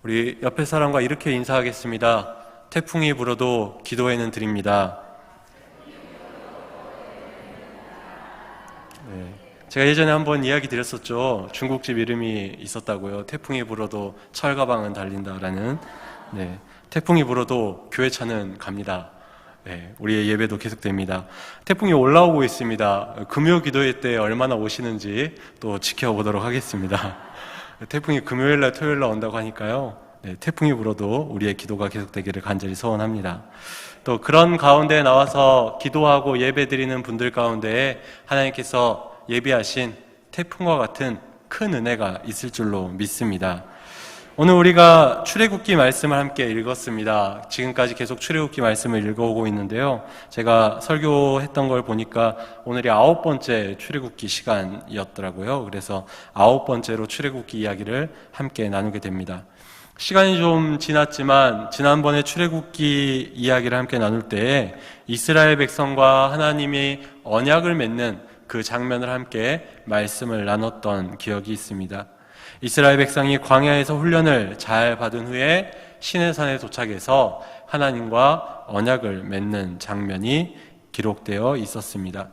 우리 옆에 사람과 이렇게 인사하겠습니다. 태풍이 불어도 기도에는 드립니다. 네. 제가 예전에 한번 이야기 드렸었죠. 중국집 이름이 있었다고요. 태풍이 불어도 철가방은 달린다라는. 네. 태풍이 불어도 교회차는 갑니다. 네. 우리의 예배도 계속됩니다. 태풍이 올라오고 있습니다. 금요 기도회 때 얼마나 오시는지 또 지켜보도록 하겠습니다. 태풍이 금요일날 토요일날 온다고 하니까요. 네, 태풍이 불어도 우리의 기도가 계속되기를 간절히 소원합니다. 또 그런 가운데 나와서 기도하고 예배드리는 분들 가운데 하나님께서 예비하신 태풍과 같은 큰 은혜가 있을 줄로 믿습니다. 오늘 우리가 출애굽기 말씀을 함께 읽었습니다. 지금까지 계속 출애굽기 말씀을 읽어오고 있는데요. 제가 설교했던 걸 보니까 오늘이 9번째 출애굽기 시간이었더라고요. 그래서 9번째로 출애굽기 이야기를 함께 나누게 됩니다. 시간이 좀 지났지만 지난번에 출애굽기 이야기를 함께 나눌 때 이스라엘 백성과 하나님이 언약을 맺는 그 장면을 함께 말씀을 나눴던 기억이 있습니다. 이스라엘 백성이 광야에서 훈련을 잘 받은 후에 시내산에 도착해서 하나님과 언약을 맺는 장면이 기록되어 있었습니다.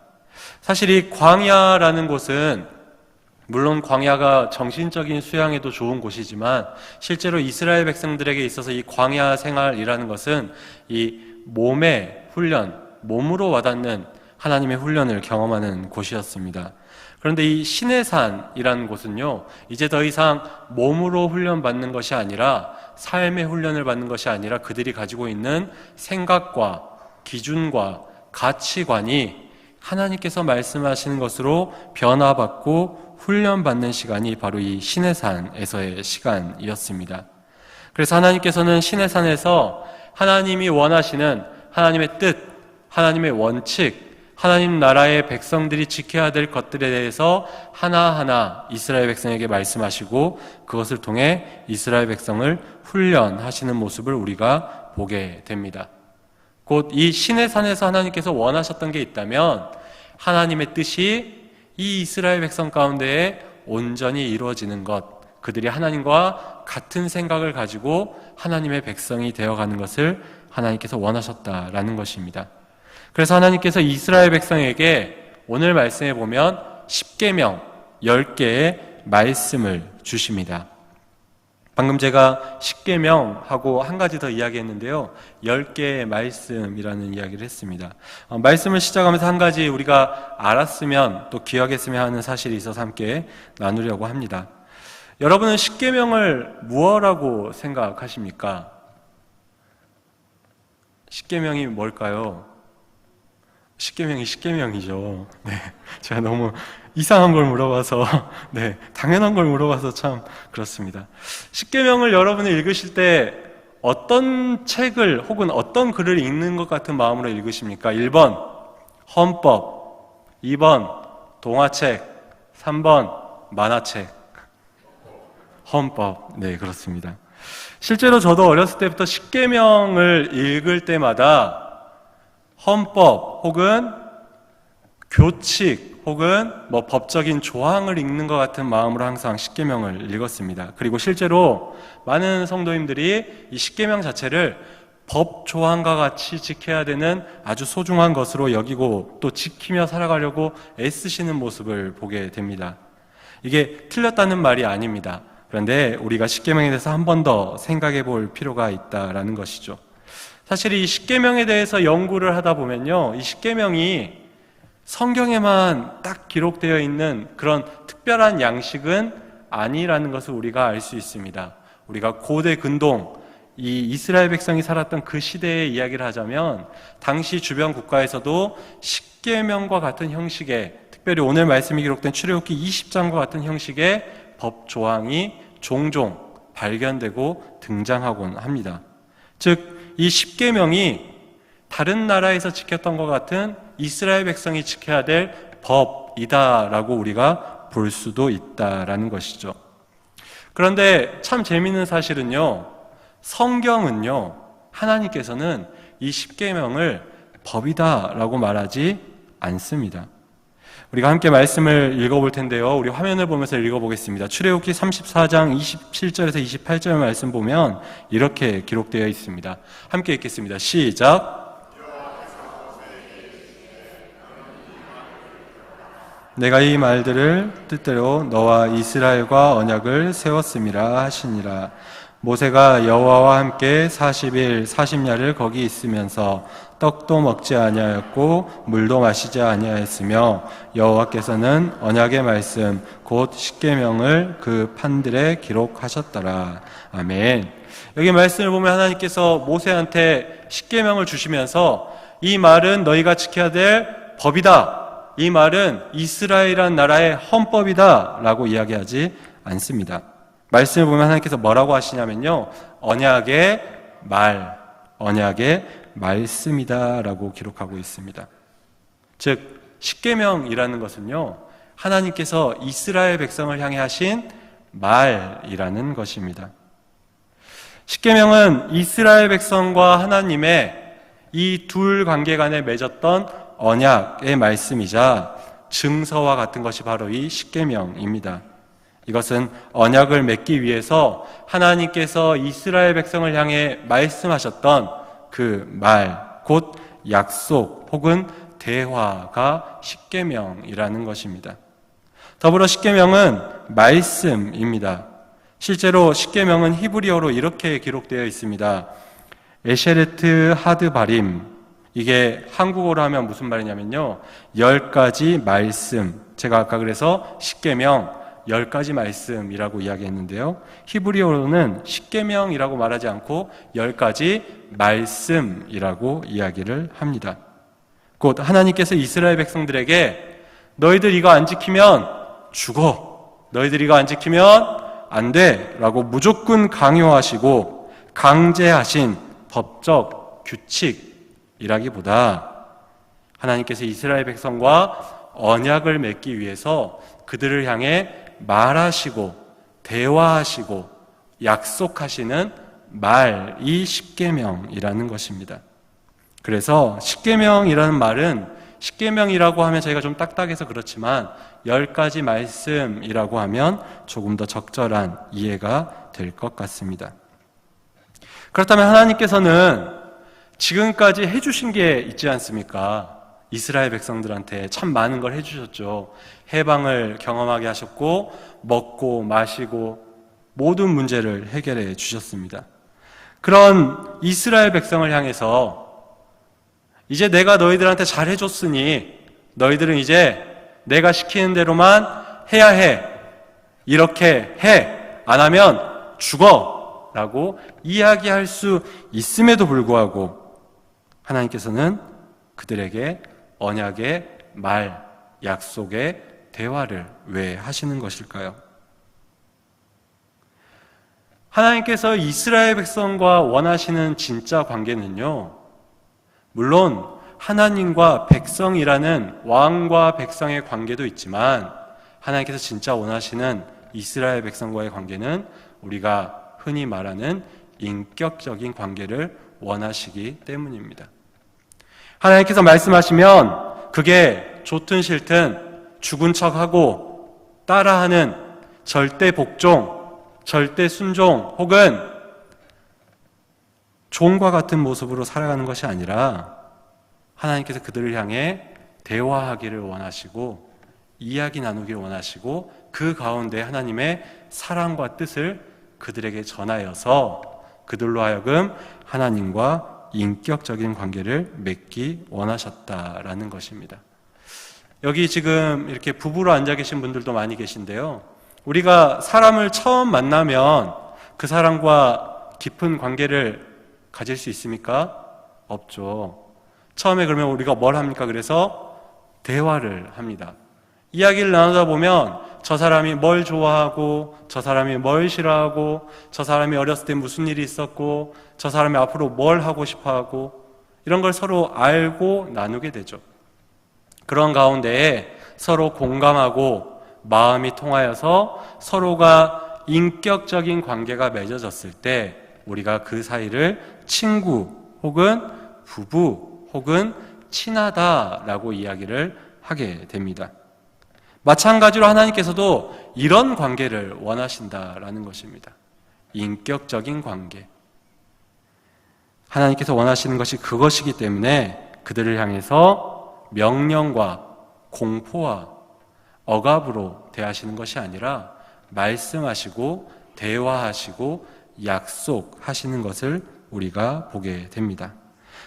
사실 이 광야라는 곳은 물론 광야가 정신적인 수양에도 좋은 곳이지만 실제로 이스라엘 백성들에게 있어서 이 광야 생활이라는 것은 이 몸의 훈련, 몸으로 와닿는 하나님의 훈련을 경험하는 곳이었습니다. 그런데 이 시내산이라는 곳은요, 이제 더 이상 몸으로 훈련받는 것이 아니라 삶의 훈련을 받는 것이 아니라 그들이 가지고 있는 생각과 기준과 가치관이 하나님께서 말씀하시는 것으로 변화받고 훈련받는 시간이 바로 이 시내산에서의 시간이었습니다. 그래서 하나님께서는 시내산에서 하나님이 원하시는 하나님의 뜻, 하나님의 원칙, 하나님 나라의 백성들이 지켜야 될 것들에 대해서 하나하나 이스라엘 백성에게 말씀하시고 그것을 통해 이스라엘 백성을 훈련하시는 모습을 우리가 보게 됩니다. 곧 이 시내산에서 하나님께서 원하셨던 게 있다면 하나님의 뜻이 이 이스라엘 백성 가운데에 온전히 이루어지는 것, 그들이 하나님과 같은 생각을 가지고 하나님의 백성이 되어가는 것을 하나님께서 원하셨다라는 것입니다. 그래서 하나님께서 이스라엘 백성에게 오늘 말씀에 보면 10계명 10개의 말씀을 주십니다. 방금 제가 10계명하고 한 가지 더 이야기했는데요. 10개의 말씀이라는 이야기를 했습니다. 말씀을 시작하면서 한 가지 우리가 알았으면 또 기억했으면 하는 사실이 있어서 함께 나누려고 합니다. 여러분은 10계명을 무엇이라고 생각하십니까? 10계명이 뭘까요? 10계명이 10계명이죠. 네, 제가 너무 이상한 걸 물어봐서 네, 당연한 걸 물어봐서 참 그렇습니다. 10계명을 여러분이 읽으실 때 어떤 책을 혹은 어떤 글을 읽는 것 같은 마음으로 읽으십니까? 1번 헌법, 2번 동화책, 3번 만화책. 헌법. 네, 그렇습니다. 실제로 저도 어렸을 때부터 10계명을 읽을 때마다 헌법 혹은 교칙 혹은 법적인 조항을 읽는 것 같은 마음으로 항상 10계명을 읽었습니다. 그리고 실제로 많은 성도님들이 이 10계명 자체를 법 조항과 같이 지켜야 되는 아주 소중한 것으로 여기고 또 지키며 살아가려고 애쓰시는 모습을 보게 됩니다. 이게 틀렸다는 말이 아닙니다. 그런데 우리가 10계명에 대해서 한 번 더 생각해 볼 필요가 있다라는 것이죠. 사실 이 10계명에 대해서 연구를 하다 보면요, 이 10계명이 성경에만 딱 기록되어 있는 그런 특별한 양식은 아니라는 것을 우리가 알 수 있습니다. 우리가 고대 근동, 이 이스라엘 백성이 살았던 그 시대의 이야기를 하자면 당시 주변 국가에서도 10계명과 같은 형식의, 특별히 오늘 말씀이 기록된 출애굽기 20장과 같은 형식의 법 조항이 종종 발견되고 등장하곤 합니다. 즉 이 10계명이 다른 나라에서 지켰던 것 같은 이스라엘 백성이 지켜야 될 법이다라고 우리가 볼 수도 있다라는 것이죠. 그런데 참 재미있는 사실은요, 성경은요, 하나님께서는 이 10계명을 법이다라고 말하지 않습니다. 우리가 함께 말씀을 읽어볼 텐데요. 우리 화면을 보면서 읽어보겠습니다. 출애굽기 34장 27절에서 28절 말씀 보면 이렇게 기록되어 있습니다. 함께 읽겠습니다. 시작. 내가 이 말들을 뜻대로 너와 이스라엘과 언약을 세웠음이라 하시니라. 모세가 여호와와 함께 40일 40야를 거기 있으면서 떡도 먹지 아니하였고 물도 마시지 아니하였으며 여호와께서는 언약의 말씀 곧 십계명을 그 판들에 기록하셨더라. 아멘. 여기 말씀을 보면 하나님께서 모세한테 십계명을 주시면서 이 말은 너희가 지켜야 될 법이다. 이 말은 이스라엘이라는 나라의 헌법이다 라고 이야기하지 않습니다. 말씀을 보면 하나님께서 뭐라고 하시냐면요, 언약의 말, 언약의 말씀이다 라고 기록하고 있습니다. 즉 십계명이라는 것은요, 하나님께서 이스라엘 백성을 향해 하신 말이라는 것입니다. 십계명은 이스라엘 백성과 하나님의 이 둘 관계 간에 맺었던 언약의 말씀이자 증서와 같은 것이 바로 이 십계명입니다. 이것은 언약을 맺기 위해서 하나님께서 이스라엘 백성을 향해 말씀하셨던 그 말, 곧 약속 혹은 대화가 십계명이라는 것입니다. 더불어 십계명은 말씀입니다. 실제로 십계명은 히브리어로 이렇게 기록되어 있습니다. 에셰레트 하드바림, 이게 한국어로 하면 무슨 말이냐면요, 10가지 말씀, 제가 아까 그래서 십계명 10가지 말씀이라고 이야기했는데요, 히브리어로는 십계명이라고 말하지 않고 10가지 말씀이라고 이야기를 합니다. 곧 하나님께서 이스라엘 백성들에게 너희들 이거 안 지키면 죽어, 너희들 이거 안 지키면 안 돼 라고 무조건 강요하시고 강제하신 법적 규칙이라기보다 하나님께서 이스라엘 백성과 언약을 맺기 위해서 그들을 향해 말하시고 대화하시고 약속하시는 말이 십계명이라는 것입니다. 그래서 십계명이라는 말은, 십계명이라고 하면 저희가 좀 딱딱해서 그렇지만 10가지 말씀이라고 하면 조금 더 적절한 이해가 될 것 같습니다. 그렇다면 하나님께서는 지금까지 해주신 게 있지 않습니까? 이스라엘 백성들한테 참 많은 걸 해주셨죠. 해방을 경험하게 하셨고 먹고 마시고 모든 문제를 해결해 주셨습니다. 그런 이스라엘 백성을 향해서 이제 내가 너희들한테 잘 해줬으니 너희들은 이제 내가 시키는 대로만 해야 해, 이렇게 해, 안 하면 죽어 라고 이야기할 수 있음에도 불구하고 하나님께서는 그들에게 언약의 말, 약속의 대화를 왜 하시는 것일까요? 하나님께서 이스라엘 백성과 원하시는 진짜 관계는요, 물론 하나님과 백성이라는 왕과 백성의 관계도 있지만 하나님께서 진짜 원하시는 이스라엘 백성과의 관계는 우리가 흔히 말하는 인격적인 관계를 원하시기 때문입니다. 하나님께서 말씀하시면 그게 좋든 싫든 죽은 척하고 따라하는 절대 복종, 절대 순종 혹은 종과 같은 모습으로 살아가는 것이 아니라 하나님께서 그들을 향해 대화하기를 원하시고 이야기 나누기를 원하시고 그 가운데 하나님의 사랑과 뜻을 그들에게 전하여서 그들로 하여금 하나님과 인격적인 관계를 맺기 원하셨다라는 것입니다. 여기 지금 이렇게 부부로 앉아 계신 분들도 많이 계신데요, 우리가 사람을 처음 만나면 그 사람과 깊은 관계를 가질 수 있습니까? 없죠. 처음에 그러면 우리가 뭘 합니까? 그래서 대화를 합니다. 이야기를 나누다 보면 저 사람이 뭘 좋아하고 저 사람이 뭘 싫어하고 저 사람이 어렸을 때 무슨 일이 있었고 저 사람이 앞으로 뭘 하고 싶어하고 이런 걸 서로 알고 나누게 되죠. 그런 가운데에 서로 공감하고 마음이 통하여서 서로가 인격적인 관계가 맺어졌을 때 우리가 그 사이를 친구 혹은 부부 혹은 친하다라고 이야기를 하게 됩니다. 마찬가지로 하나님께서도 이런 관계를 원하신다라는 것입니다. 인격적인 관계. 하나님께서 원하시는 것이 그것이기 때문에 그들을 향해서 명령과 공포와 억압으로 대하시는 것이 아니라 말씀하시고 대화하시고 약속하시는 것을 우리가 보게 됩니다.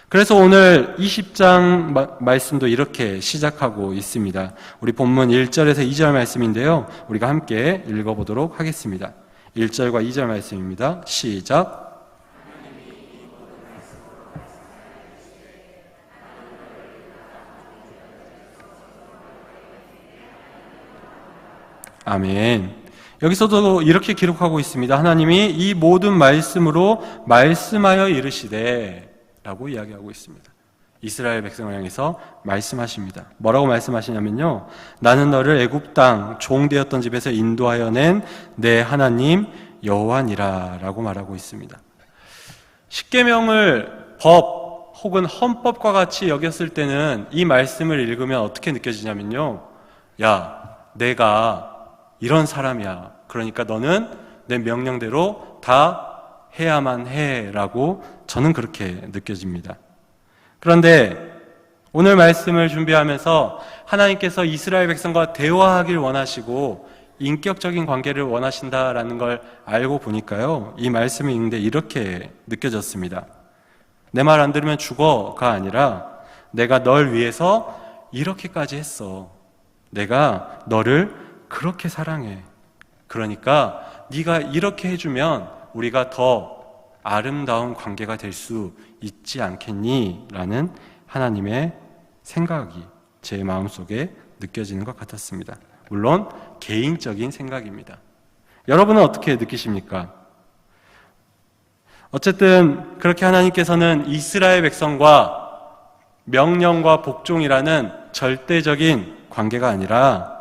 그래서 오늘 20장 말씀도 이렇게 시작하고 있습니다. 우리 본문 1절에서 2절 말씀인데요. 우리가 함께 읽어보도록 하겠습니다. 1절과 2절 말씀입니다. 시작. 아멘. 여기서도 이렇게 기록하고 있습니다. 하나님이 이 모든 말씀으로 말씀하여 이르시되 라고 이야기하고 있습니다. 이스라엘 백성을 향해서 말씀하십니다. 뭐라고 말씀하시냐면요, 나는 너를 애굽 땅 종되었던 집에서 인도하여 낸 내 하나님 여호와니라 라고 말하고 있습니다. 십계명을 법 혹은 헌법과 같이 여겼을 때는 이 말씀을 읽으면 어떻게 느껴지냐면요, 야, 내가 이런 사람이야. 그러니까 너는 내 명령대로 다 해야만 해라고 저는 그렇게 느껴집니다. 그런데 오늘 말씀을 준비하면서 하나님께서 이스라엘 백성과 대화하길 원하시고 인격적인 관계를 원하신다라는 걸 알고 보니까요, 이 말씀을 읽는데 이렇게 느껴졌습니다. 내 말 안 들으면 죽어가 아니라 내가 널 위해서 이렇게까지 했어. 내가 너를 그렇게 사랑해. 그러니까 네가 이렇게 해주면 우리가 더 아름다운 관계가 될 수 있지 않겠니? 라는 하나님의 생각이 제 마음속에 느껴지는 것 같았습니다. 물론 개인적인 생각입니다. 여러분은 어떻게 느끼십니까? 어쨌든 그렇게 하나님께서는 이스라엘 백성과 명령과 복종이라는 절대적인 관계가 아니라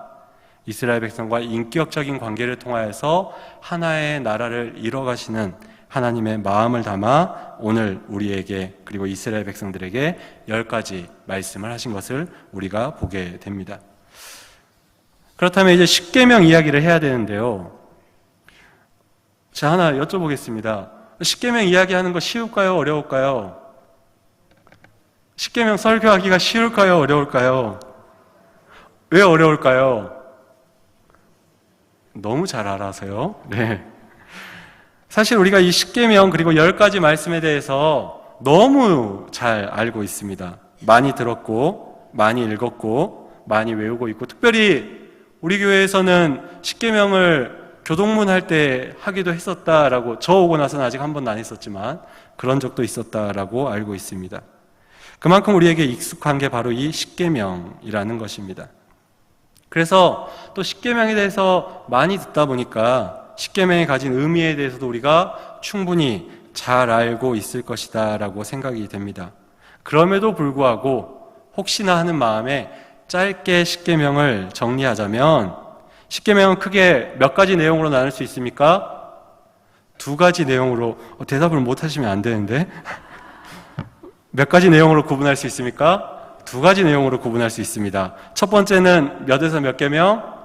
이스라엘 백성과 인격적인 관계를 통하여서 하나의 나라를 이뤄가시는 하나님의 마음을 담아 오늘 우리에게 그리고 이스라엘 백성들에게 10가지 말씀을 하신 것을 우리가 보게 됩니다. 그렇다면 이제 십계명 이야기를 해야 되는데요. 자, 하나 여쭤보겠습니다. 십계명 이야기하는 거 쉬울까요? 어려울까요? 십계명 설교하기가 쉬울까요? 어려울까요? 왜 어려울까요? 너무 잘 알아서요. 네. 사실 우리가 이 십계명 그리고 10가지 말씀에 대해서 너무 잘 알고 있습니다. 많이 들었고 많이 읽었고 많이 외우고 있고, 특별히 우리 교회에서는 십계명을 교동문 할 때 하기도 했었다라고, 저 오고 나서는 아직 한 번도 안 했었지만 그런 적도 있었다라고 알고 있습니다. 그만큼 우리에게 익숙한 게 바로 이 십계명이라는 것입니다. 그래서 또 십계명에 대해서 많이 듣다 보니까 십계명이 가진 의미에 대해서도 우리가 충분히 잘 알고 있을 것이다 라고 생각이 됩니다. 그럼에도 불구하고 혹시나 하는 마음에 짧게 십계명을 정리하자면, 십계명은 크게 몇 가지 내용으로 나눌 수 있습니까? 2가지 내용으로. 대답을 못 하시면 안 되는데 몇 가지 내용으로 구분할 수 있습니까? 2가지 내용으로 구분할 수 있습니다. 첫 번째는 몇에서 몇 계명?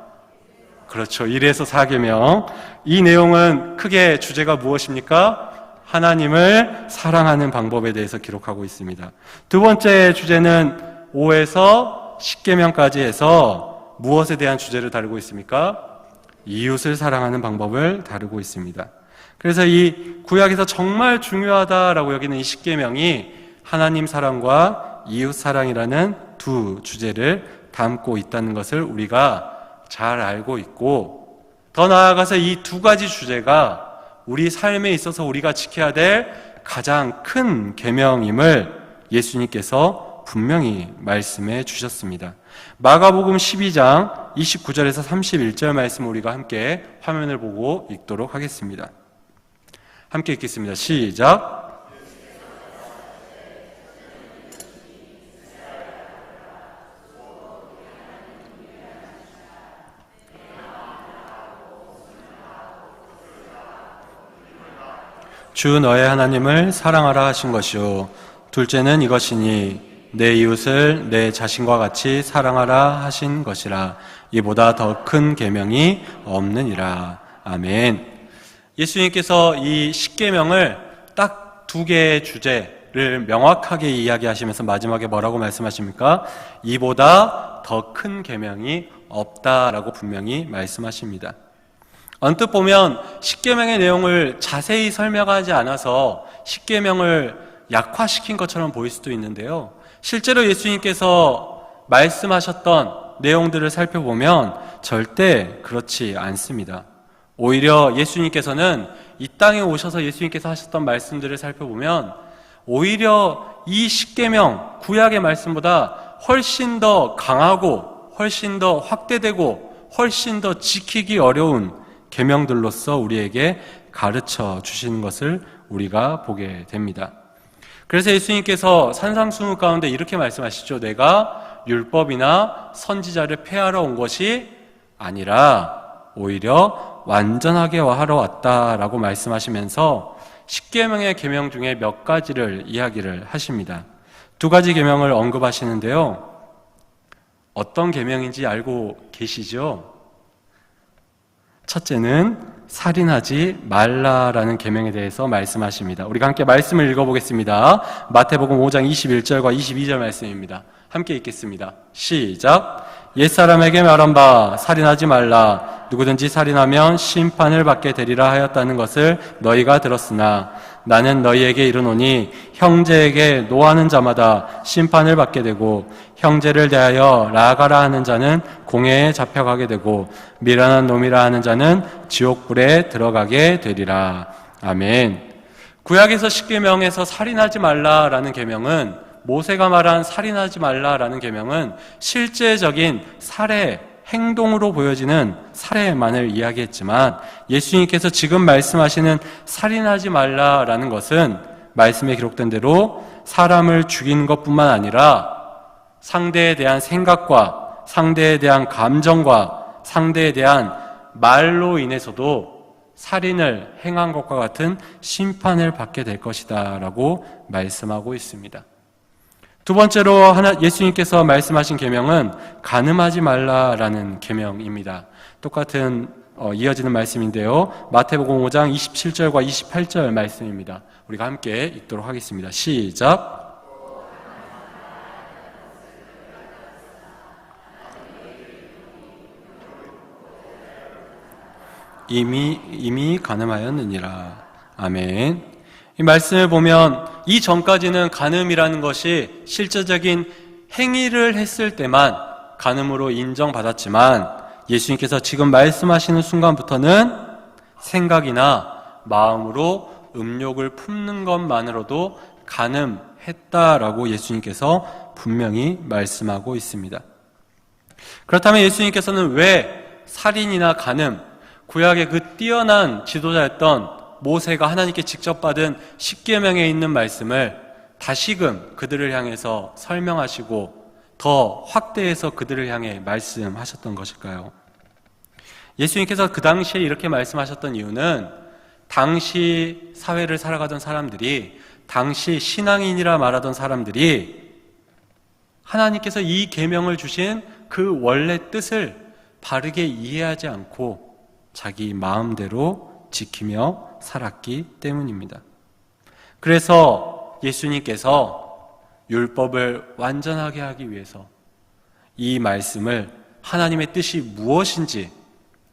그렇죠. 1에서 4계명. 이 내용은 크게 주제가 무엇입니까? 하나님을 사랑하는 방법에 대해서 기록하고 있습니다. 두 번째 주제는 5에서 10계명까지 해서 무엇에 대한 주제를 다루고 있습니까? 이웃을 사랑하는 방법을 다루고 있습니다. 그래서 이 구약에서 정말 중요하다라고 여기는 이 10계명이 하나님 사랑과 이웃 사랑이라는 두 주제를 담고 있다는 것을 우리가 잘 알고 있고, 더 나아가서 이 2가지 주제가 우리 삶에 있어서 우리가 지켜야 될 가장 큰 계명임을 예수님께서 분명히 말씀해 주셨습니다. 마가복음 12장 29절에서 31절 말씀 우리가 함께 화면을 보고 읽도록 하겠습니다. 함께 읽겠습니다. 시작. 주 너의 하나님을 사랑하라 하신 것이요, 둘째는 이것이니 내 이웃을 내 자신과 같이 사랑하라 하신 것이라. 이보다 더 큰 계명이 없느니라. 아멘. 예수님께서 이 십계명을 딱 두 개의 주제를 명확하게 이야기하시면서 마지막에 뭐라고 말씀하십니까? 이보다 더 큰 계명이 없다라고 분명히 말씀하십니다. 언뜻 보면 십계명의 내용을 자세히 설명하지 않아서 십계명을 약화시킨 것처럼 보일 수도 있는데요. 실제로 예수님께서 말씀하셨던 내용들을 살펴보면 절대 그렇지 않습니다. 오히려 예수님께서는 이 땅에 오셔서 예수님께서 하셨던 말씀들을 살펴보면 오히려 이 십계명, 구약의 말씀보다 훨씬 더 강하고 훨씬 더 확대되고 훨씬 더 지키기 어려운 계명들로서 우리에게 가르쳐 주시는 것을 우리가 보게 됩니다. 그래서 예수님께서 산상수훈 가운데 이렇게 말씀하시죠. 내가 율법이나 선지자를 폐하러 온 것이 아니라 오히려 완전하게 하러 왔다라고 말씀하시면서 십계명의 계명 중에 몇 가지를 이야기를 하십니다. 두 가지 계명을 언급하시는데요. 어떤 계명인지 알고 계시죠? 첫째는 살인하지 말라라는 계명에 대해서 말씀하십니다. 우리가 함께 말씀을 읽어보겠습니다. 마태복음 5장 21절과 22절 말씀입니다. 함께 읽겠습니다. 시작. 옛사람에게 말한 바 살인하지 말라. 누구든지 살인하면 심판을 받게 되리라 하였다는 것을 너희가 들었으나 나는 너희에게 이르노니 형제에게 노하는 자마다 심판을 받게 되고 형제를 대하여 나아가라 하는 자는 공회에 잡혀가게 되고 미련한 놈이라 하는 자는 지옥불에 들어가게 되리라. 아멘. 구약에서 십계명에서 살인하지 말라라는 계명은 모세가 말한 살인하지 말라라는 계명은 실제적인 살해, 행동으로 보여지는 살해만을 이야기했지만 예수님께서 지금 말씀하시는 살인하지 말라라는 것은 말씀에 기록된 대로 사람을 죽이는 것뿐만 아니라 상대에 대한 생각과 상대에 대한 감정과 상대에 대한 말로 인해서도 살인을 행한 것과 같은 심판을 받게 될 것이다 라고 말씀하고 있습니다. 두 번째로 예수님께서 말씀하신 계명은 간음하지 말라라는 계명입니다. 똑같은 이어지는 말씀인데요. 마태복음 5장 27절과 28절 말씀입니다. 우리가 함께 읽도록 하겠습니다. 시작. 이미 간음하였느니라. 아멘. 이 말씀을 보면 이 전까지는 간음이라는 것이 실제적인 행위를 했을 때만 간음으로 인정받았지만 예수님께서 지금 말씀하시는 순간부터는 생각이나 마음으로 음욕을 품는 것만으로도 간음했다라고 예수님께서 분명히 말씀하고 있습니다. 그렇다면 예수님께서는 왜 살인이나 간음, 구약의 그 뛰어난 지도자였던 모세가 하나님께 직접 받은 십계명에 있는 말씀을 다시금 그들을 향해서 설명하시고 더 확대해서 그들을 향해 말씀하셨던 것일까요? 예수님께서 그 당시에 이렇게 말씀하셨던 이유는 당시 사회를 살아가던 사람들이, 당시 신앙인이라 말하던 사람들이 하나님께서 이 계명을 주신 그 원래 뜻을 바르게 이해하지 않고 자기 마음대로 지키며 살았기 때문입니다. 그래서 예수님께서 율법을 완전하게 하기 위해서 이 말씀을 하나님의 뜻이 무엇인지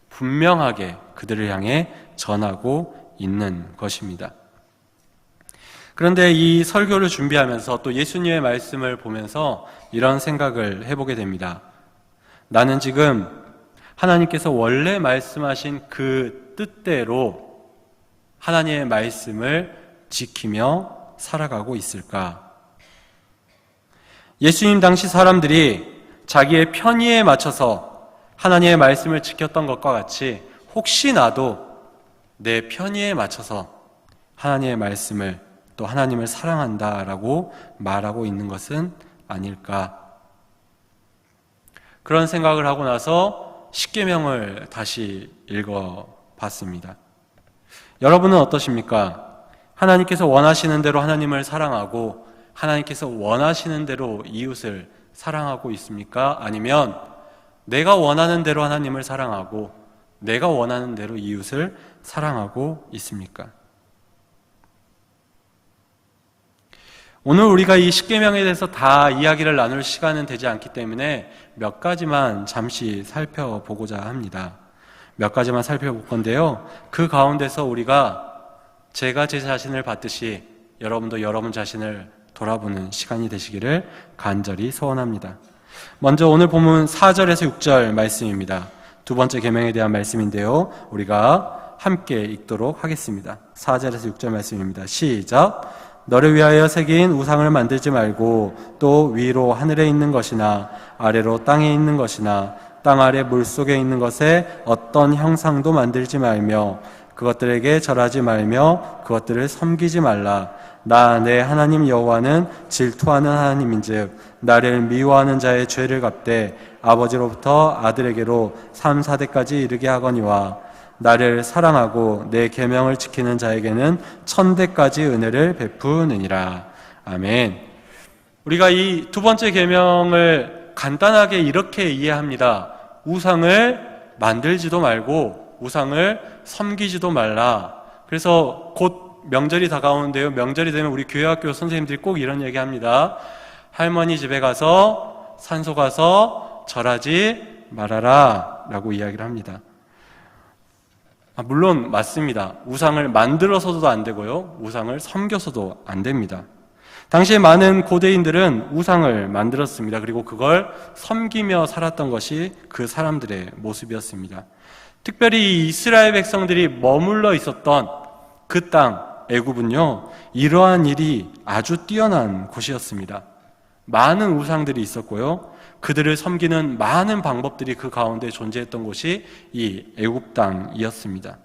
분명하게 그들을 향해 전하고 있는 것입니다. 그런데 이 설교를 준비하면서 또 예수님의 말씀을 보면서 이런 생각을 해보게 됩니다. 나는 지금 하나님께서 원래 말씀하신 그 뜻대로 하나님의 말씀을 지키며 살아가고 있을까? 예수님 당시 사람들이 자기의 편의에 맞춰서 하나님의 말씀을 지켰던 것과 같이 혹시 나도 내 편의에 맞춰서 하나님의 말씀을 또 하나님을 사랑한다라고 말하고 있는 것은 아닐까? 그런 생각을 하고 나서 십계명을 다시 읽어봤습니다. 여러분은 어떠십니까? 하나님께서 원하시는 대로 하나님을 사랑하고 하나님께서 원하시는 대로 이웃을 사랑하고 있습니까? 아니면 내가 원하는 대로 하나님을 사랑하고 내가 원하는 대로 이웃을 사랑하고 있습니까? 오늘 우리가 이 십계명에 대해서 다 이야기를 나눌 시간은 되지 않기 때문에 몇 가지만 잠시 살펴보고자 합니다. 몇 가지만 살펴볼 건데요. 그 가운데서 우리가 제가 제 자신을 봤듯이 여러분도 여러분 자신을 돌아보는 시간이 되시기를 간절히 소원합니다. 먼저 오늘 본문 4절에서 6절 말씀입니다. 두 번째 계명에 대한 말씀인데요. 우리가 함께 읽도록 하겠습니다. 4절에서 6절 말씀입니다. 시작! 너를 위하여 새긴 우상을 만들지 말고 또 위로 하늘에 있는 것이나 아래로 땅에 있는 것이나 땅 아래 물속에 있는 것에 어떤 형상도 만들지 말며 그것들에게 절하지 말며 그것들을 섬기지 말라. 나 내 하나님 여호와는 질투하는 하나님인즉 나를 미워하는 자의 죄를 갚되 아버지로부터 아들에게로 3, 4대까지 이르게 하거니와 나를 사랑하고 내 계명을 지키는 자에게는 1000대까지 은혜를 베푸느니라. 아멘. 우리가 이 두 번째 계명을 간단하게 이렇게 이해합니다. 우상을 만들지도 말고 우상을 섬기지도 말라. 그래서 곧 명절이 다가오는데요. 명절이 되면 우리 교회학교 선생님들이 꼭 이런 얘기합니다. 할머니 집에 가서 산소 가서 절하지 말아라 라고 이야기를 합니다. 물론 맞습니다. 우상을 만들어서도 안 되고요. 우상을 섬겨서도 안 됩니다. 당시에 많은 고대인들은 우상을 만들었습니다. 그리고 그걸 섬기며 살았던 것이 그 사람들의 모습이었습니다. 특별히 이스라엘 백성들이 머물러 있었던 그 땅, 애굽은요, 이러한 일이 아주 뛰어난 곳이었습니다. 많은 우상들이 있었고요. 그들을 섬기는 많은 방법들이 그 가운데 존재했던 곳이 이 애굽 땅이었습니다.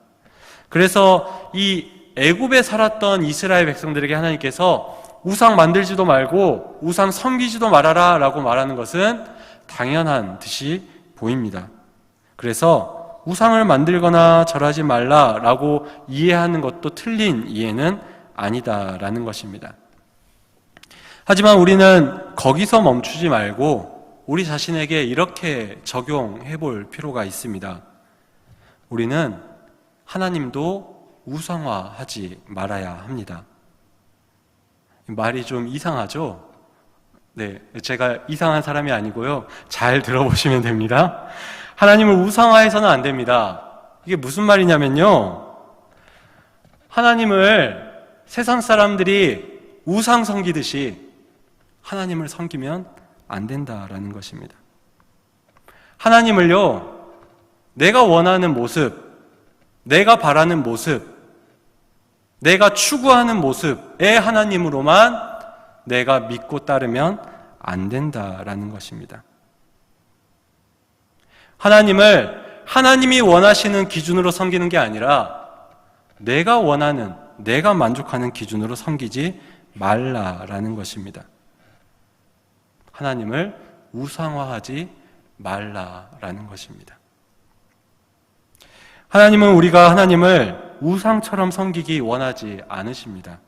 그래서 이 애굽에 살았던 이스라엘 백성들에게 하나님께서 우상 만들지도 말고 우상 섬기지도 말아라 라고 말하는 것은 당연한 듯이 보입니다. 그래서 우상을 만들거나 절하지 말라라고 이해하는 것도 틀린 이해는 아니다라는 것입니다. 하지만 우리는 거기서 멈추지 말고 우리 자신에게 이렇게 적용해 볼 필요가 있습니다. 우리는 하나님도 우상화하지 말아야 합니다. 말이 좀 이상하죠? 네, 제가 이상한 사람이 아니고요. 잘 들어보시면 됩니다. 하나님을 우상화해서는 안 됩니다. 이게 무슨 말이냐면요. 하나님을 세상 사람들이 우상 섬기듯이 하나님을 섬기면 안 된다라는 것입니다. 하나님을요, 내가 원하는 모습, 내가 바라는 모습, 내가 추구하는 모습의 하나님으로만 내가 믿고 따르면 안 된다라는 것입니다. 하나님을 하나님이 원하시는 기준으로 섬기는 게 아니라 내가 원하는, 내가 만족하는 기준으로 섬기지 말라라는 것입니다. 하나님을 우상화하지 말라라는 것입니다. 하나님은 우리가 하나님을 우상처럼 섬기기 원하지 않으십니다.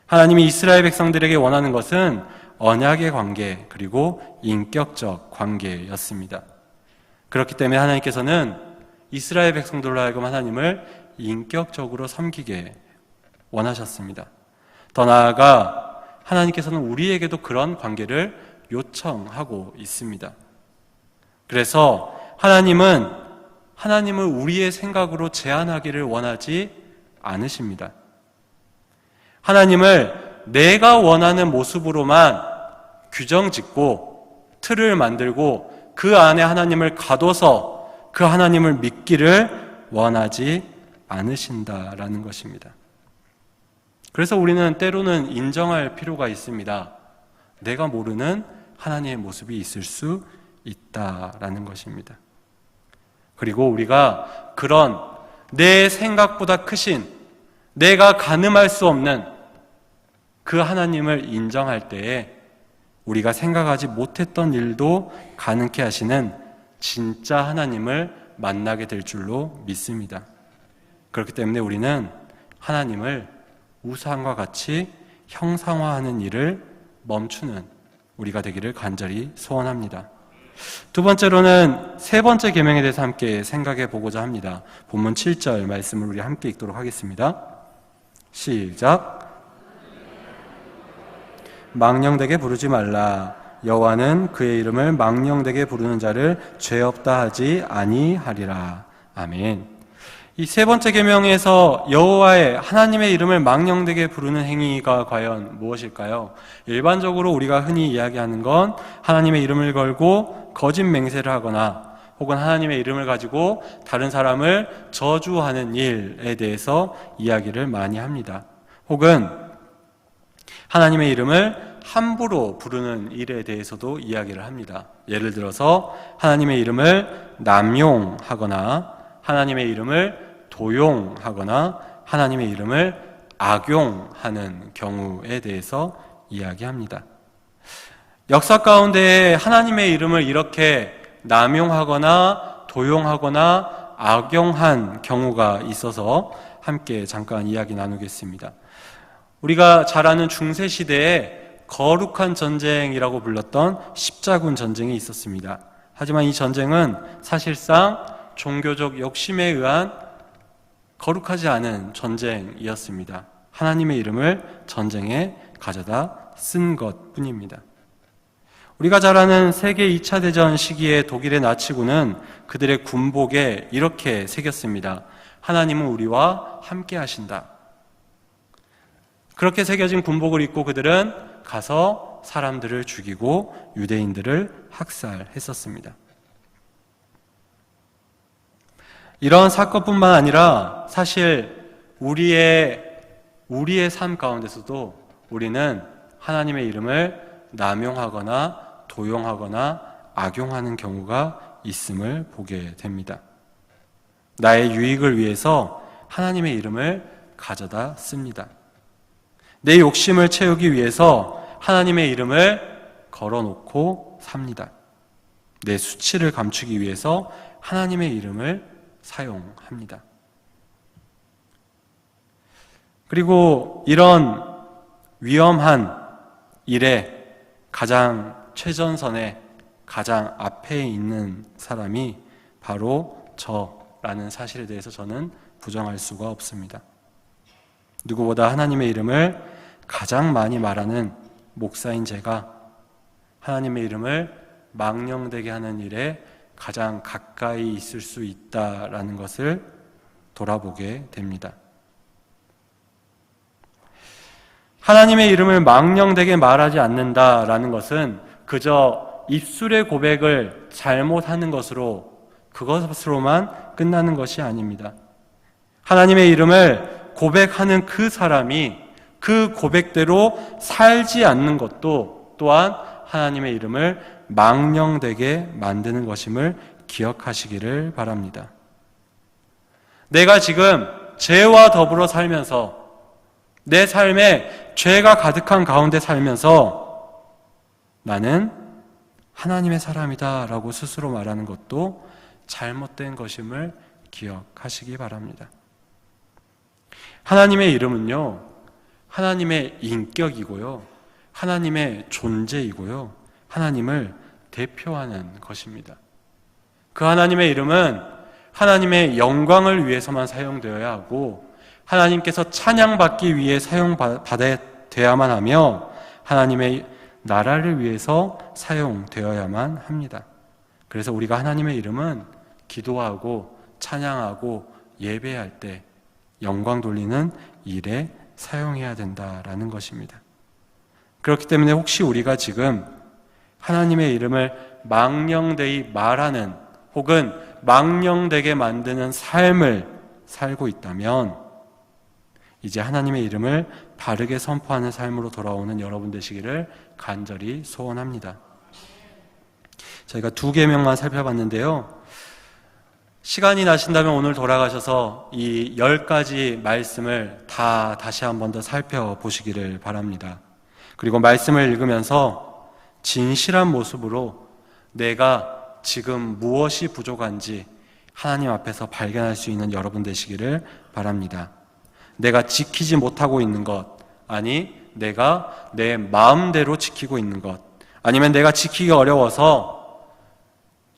하나님이 이스라엘 백성들에게 원하는 것은 언약의 관계 그리고 인격적 관계였습니다. 그렇기 때문에 하나님께서는 이스라엘 백성들로 하여금 하나님을 인격적으로 섬기게 원하셨습니다. 더 나아가 하나님께서는 우리에게도 그런 관계를 요청하고 있습니다. 그래서 하나님을 우리의 생각으로 제한하기를 원하지 않으십니다. 하나님을 내가 원하는 모습으로만 규정 짓고 틀을 만들고 그 안에 하나님을 가둬서 그 하나님을 믿기를 원하지 않으신다라는 것입니다. 그래서 우리는 때로는 인정할 필요가 있습니다. 내가 모르는 하나님의 모습이 있을 수 있다라는 것입니다. 그리고 우리가 그런 내 생각보다 크신, 내가 가늠할 수 없는 그 하나님을 인정할 때에 우리가 생각하지 못했던 일도 가능케 하시는 진짜 하나님을 만나게 될 줄로 믿습니다. 그렇기 때문에 우리는 하나님을 우상과 같이 형상화하는 일을 멈추는 우리가 되기를 간절히 소원합니다. 두 번째로는 세 번째 계명에 대해서 함께 생각해 보고자 합니다. 본문 7절 말씀을 우리 함께 읽도록 하겠습니다. 시작. 망령되게 부르지 말라. 여호와는 그의 이름을 망령되게 부르는 자를 죄 없다 하지 아니하리라. 아멘. 이 세 번째 계명에서 여호와의 하나님의 이름을 망령되게 부르는 행위가 과연 무엇일까요? 일반적으로 우리가 흔히 이야기하는 건 하나님의 이름을 걸고 거짓 맹세를 하거나 혹은 하나님의 이름을 가지고 다른 사람을 저주하는 일에 대해서 이야기를 많이 합니다. 혹은 하나님의 이름을 함부로 부르는 일에 대해서도 이야기를 합니다. 예를 들어서 하나님의 이름을 남용하거나 하나님의 이름을 도용하거나 하나님의 이름을 악용하는 경우에 대해서 이야기합니다. 역사 가운데 하나님의 이름을 이렇게 남용하거나 도용하거나 악용한 경우가 있어서 함께 잠깐 이야기 나누겠습니다. 우리가 잘 아는 중세시대에 거룩한 전쟁이라고 불렀던 십자군 전쟁이 있었습니다. 하지만 이 전쟁은 사실상 종교적 욕심에 의한 거룩하지 않은 전쟁이었습니다. 하나님의 이름을 전쟁에 가져다 쓴 것뿐입니다. 우리가 잘 아는 세계 2차 대전 시기에 독일의 나치군은 그들의 군복에 이렇게 새겼습니다. 하나님은 우리와 함께 하신다. 그렇게 새겨진 군복을 입고 그들은 가서 사람들을 죽이고 유대인들을 학살했었습니다. 이런 사건뿐만 아니라 사실 우리의 삶 가운데서도 우리는 하나님의 이름을 남용하거나 도용하거나 악용하는 경우가 있음을 보게 됩니다. 나의 유익을 위해서 하나님의 이름을 가져다 씁니다. 내 욕심을 채우기 위해서 하나님의 이름을 걸어놓고 삽니다. 내 수치를 감추기 위해서 하나님의 이름을 사용합니다. 그리고 이런 위험한 일에 가장 최전선에 가장 앞에 있는 사람이 바로 저라는 사실에 대해서 저는 부정할 수가 없습니다. 누구보다 하나님의 이름을 가장 많이 말하는 목사인 제가 하나님의 이름을 망령되게 하는 일에 가장 가까이 있을 수 있다라는 것을 돌아보게 됩니다. 하나님의 이름을 망령되게 말하지 않는다라는 것은 그저 입술의 고백을 잘못하는 그것으로만 끝나는 것이 아닙니다. 하나님의 이름을 고백하는 그 사람이 그 고백대로 살지 않는 것도 또한 하나님의 이름을 망령되게 만드는 것임을 기억하시기를 바랍니다. 내가 지금 죄와 더불어 살면서 내 삶에 죄가 가득한 가운데 살면서 나는 하나님의 사람이다 라고 스스로 말하는 것도 잘못된 것임을 기억하시기 바랍니다. 하나님의 이름은요, 하나님의 인격이고요, 하나님의 존재이고요, 하나님을 대표하는 것입니다. 그 하나님의 이름은 하나님의 영광을 위해서만 사용되어야 하고 하나님께서 찬양받기 위해 사용되어야만 하며 하나님의 나라를 위해서 사용되어야만 합니다. 그래서 우리가 하나님의 이름은 기도하고 찬양하고 예배할 때 영광 돌리는 일에 사용해야 된다라는 것입니다. 그렇기 때문에 혹시 우리가 지금 하나님의 이름을 망령되이 말하는 혹은 망령되게 만드는 삶을 살고 있다면 이제 하나님의 이름을 바르게 선포하는 삶으로 돌아오는 여러분 되시기를 간절히 소원합니다. 저희가 2계명만 살펴봤는데요. 시간이 나신다면 오늘 돌아가셔서 이 10가지 말씀을 다 다시 한 번 더 살펴보시기를 바랍니다. 그리고 말씀을 읽으면서 진실한 모습으로 내가 지금 무엇이 부족한지 하나님 앞에서 발견할 수 있는 여러분 되시기를 바랍니다. 내가 지키지 못하고 있는 것, 아니 내가 내 마음대로 지키고 있는 것, 아니면 내가 지키기 어려워서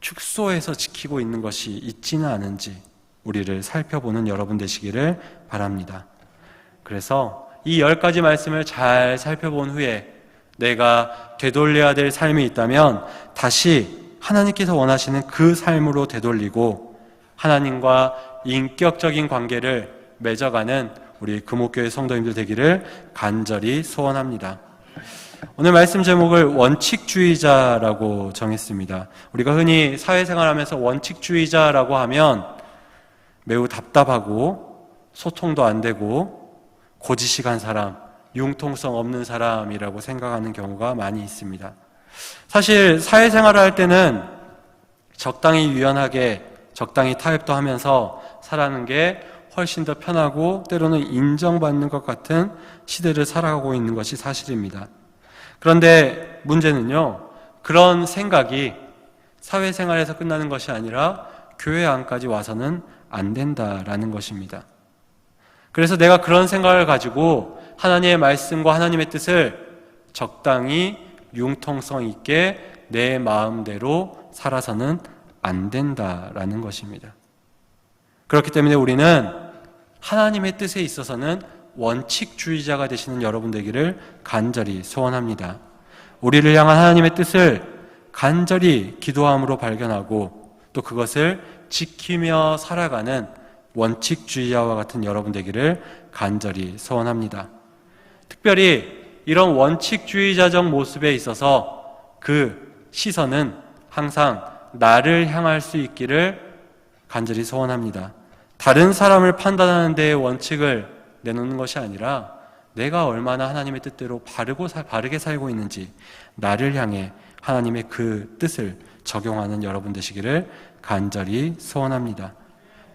축소해서 지키고 있는 것이 있지는 않은지 우리를 살펴보는 여러분 되시기를 바랍니다. 그래서 이 10가지 말씀을 잘 살펴본 후에 내가 되돌려야 될 삶이 있다면 다시 하나님께서 원하시는 그 삶으로 되돌리고 하나님과 인격적인 관계를 맺어가는 우리 금옥교회 성도님들 되기를 간절히 소원합니다. 오늘 말씀 제목을 원칙주의자라고 정했습니다. 우리가 흔히 사회생활하면서 원칙주의자라고 하면 매우 답답하고 소통도 안 되고 고지식한 사람, 융통성 없는 사람이라고 생각하는 경우가 많이 있습니다. 사실 사회생활을 할 때는 적당히 유연하게 적당히 타협도 하면서 살아가는 게 훨씬 더 편하고 때로는 인정받는 것 같은 시대를 살아가고 있는 것이 사실입니다. 그런데 문제는요, 그런 생각이 사회생활에서 끝나는 것이 아니라 교회 안까지 와서는 안 된다라는 것입니다. 그래서 내가 그런 생각을 가지고 하나님의 말씀과 하나님의 뜻을 적당히 융통성 있게 내 마음대로 살아서는 안 된다라는 것입니다. 그렇기 때문에 우리는 하나님의 뜻에 있어서는 원칙주의자가 되시는 여러분 되기를 간절히 소원합니다. 우리를 향한 하나님의 뜻을 간절히 기도함으로 발견하고 또 그것을 지키며 살아가는 원칙주의자와 같은 여러분 되기를 간절히 소원합니다. 특별히 이런 원칙주의자적 모습에 있어서 그 시선은 항상 나를 향할 수 있기를 간절히 소원합니다. 다른 사람을 판단하는 데에 원칙을 내놓는 것이 아니라 내가 얼마나 하나님의 뜻대로 바르게 살고 있는지 나를 향해 하나님의 그 뜻을 적용하는 여러분 되시기를 간절히 소원합니다.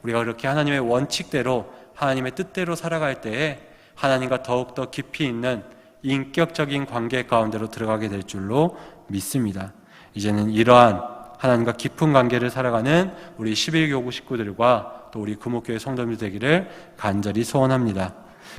우리가 그렇게 하나님의 원칙대로 하나님의 뜻대로 살아갈 때에 하나님과 더욱더 깊이 있는 인격적인 관계 가운데로 들어가게 될 줄로 믿습니다. 이제는 이러한 하나님과 깊은 관계를 살아가는 우리 11교구 식구들과 또 우리 금옥교회 성도님들 되기를 간절히 소원합니다.